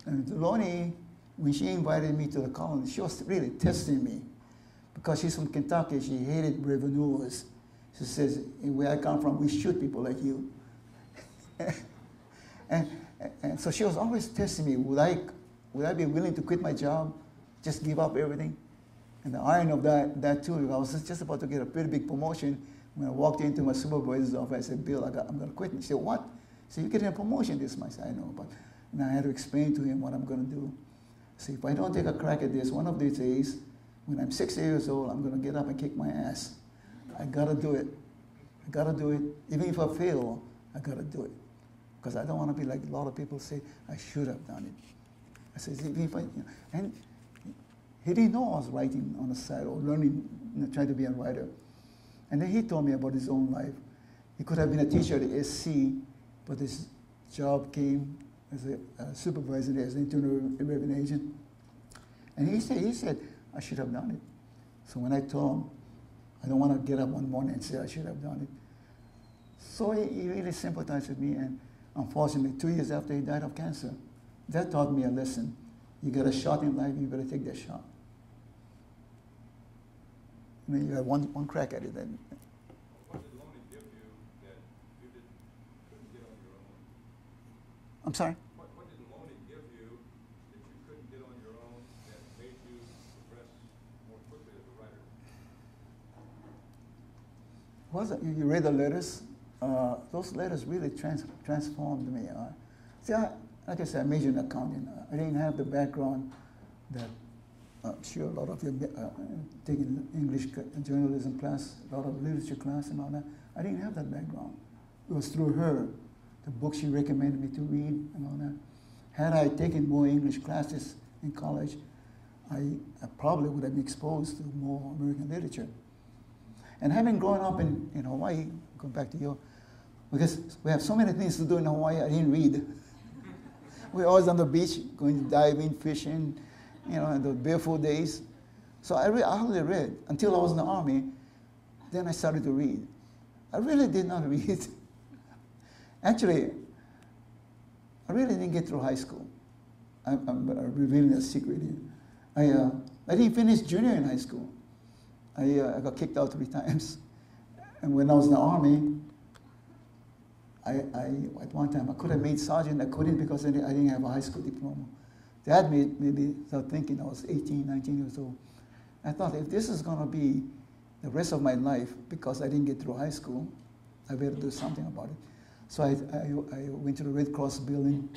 And Lonnie, when she invited me to the colony, she was really testing me. Because she's from Kentucky, she hated revenuers. She says, where I come from, we shoot people like you. and so she was always testing me, would I be willing to quit my job, just give up everything? And the irony of that too, I was just about to get a pretty big promotion. When I walked into my supervisor's office, I said, Bill, I'm going to quit. And he said, what? He said, you're getting a promotion this month. I said, I know, but and I had to explain to him what I'm going to do. I said, if I don't take a crack at this, one of these days, when I'm 60 years old, I'm going to get up and kick my ass. I got to do it. I got to do it. Even if I fail, I got to do it. Because I don't want to be like a lot of people say, I should have done it. I said, if I, and he didn't know I was writing on the side or learning, trying to be a writer. And then he told me about his own life. He could have been a teacher at the SC, but his job came as a supervisor there, as an internal revenue agent. And he said, I should have done it. So when I told him, I don't want to get up one morning and say I should have done it. So he really sympathized with me, and unfortunately, 2 years after he died of cancer, that taught me a lesson. You get a shot in life, you better take that shot. I mean, you have one crack at it. Then. What did Lonnie give you that you couldn't get on your own? I'm sorry? What did Lonnie give you that you couldn't get on your own that made you progress more quickly as a writer? You read the letters? Those letters really transformed me. See, like I said, I majored in accounting. I didn't have the background that I'm sure a lot of you taking English journalism class, a lot of literature class and all that. I didn't have that background. It was through her, the book she recommended me to read and all that. Had I taken more English classes in college, I probably would have been exposed to more American literature. And having grown up in Hawaii, go back to you, because we have so many things to do in Hawaii, I didn't read. We're always on the beach, going diving, fishing, in the barefoot days. So I hardly read until I was in the Army. Then I started to read. I really did not read. Actually, I really didn't get through high school. I'm revealing a secret here. I didn't finish junior in high school. I got kicked out 3 times. And when I was in the Army, at one time, I could have made sergeant. I couldn't because I didn't have a high school diploma. That made me start thinking. I was 18, 19 years old. I thought, if this is going to be the rest of my life because I didn't get through high school, I better do something about it. So I went to the Red Cross building,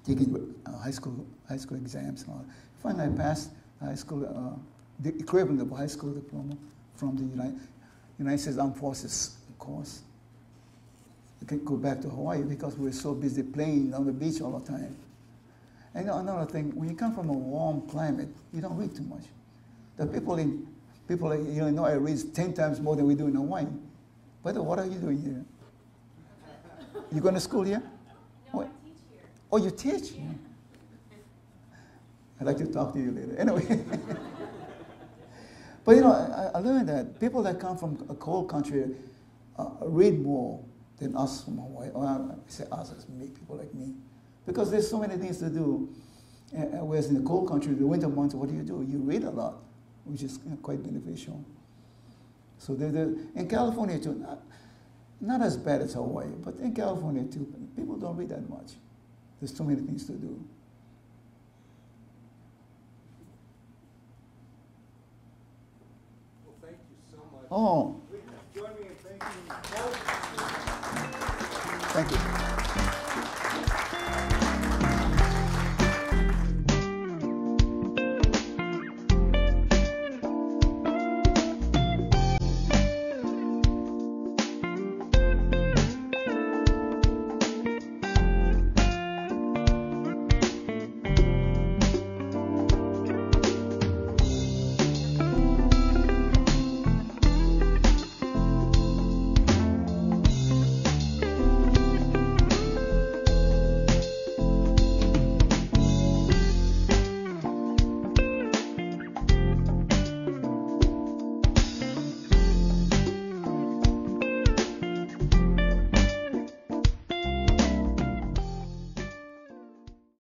taking high school exams and all that. Finally, I passed high school, the equivalent of a high school diploma from the United States Armed Forces course. I couldn't go back to Hawaii because we were so busy playing on the beach all the time. And another thing, when you come from a warm climate, you don't read too much. The people in Illinois read 10 times more than we do in Hawaii. By the way, what are you doing here? You going to school here? No, I teach here. Oh, you teach? Yeah. I'd like to talk to you later. Anyway. But I learned that people that come from a cold country read more than us from Hawaii. Or I say us as me, people like me. Because there's so many things to do. Whereas in the cold country, the winter months, what do? You read a lot, which is quite beneficial. So in California too, not as bad as Hawaii, but in California too, people don't read that much. There's too many things to do. Well, thank you so much. Oh. Join me in thanking. Thank you.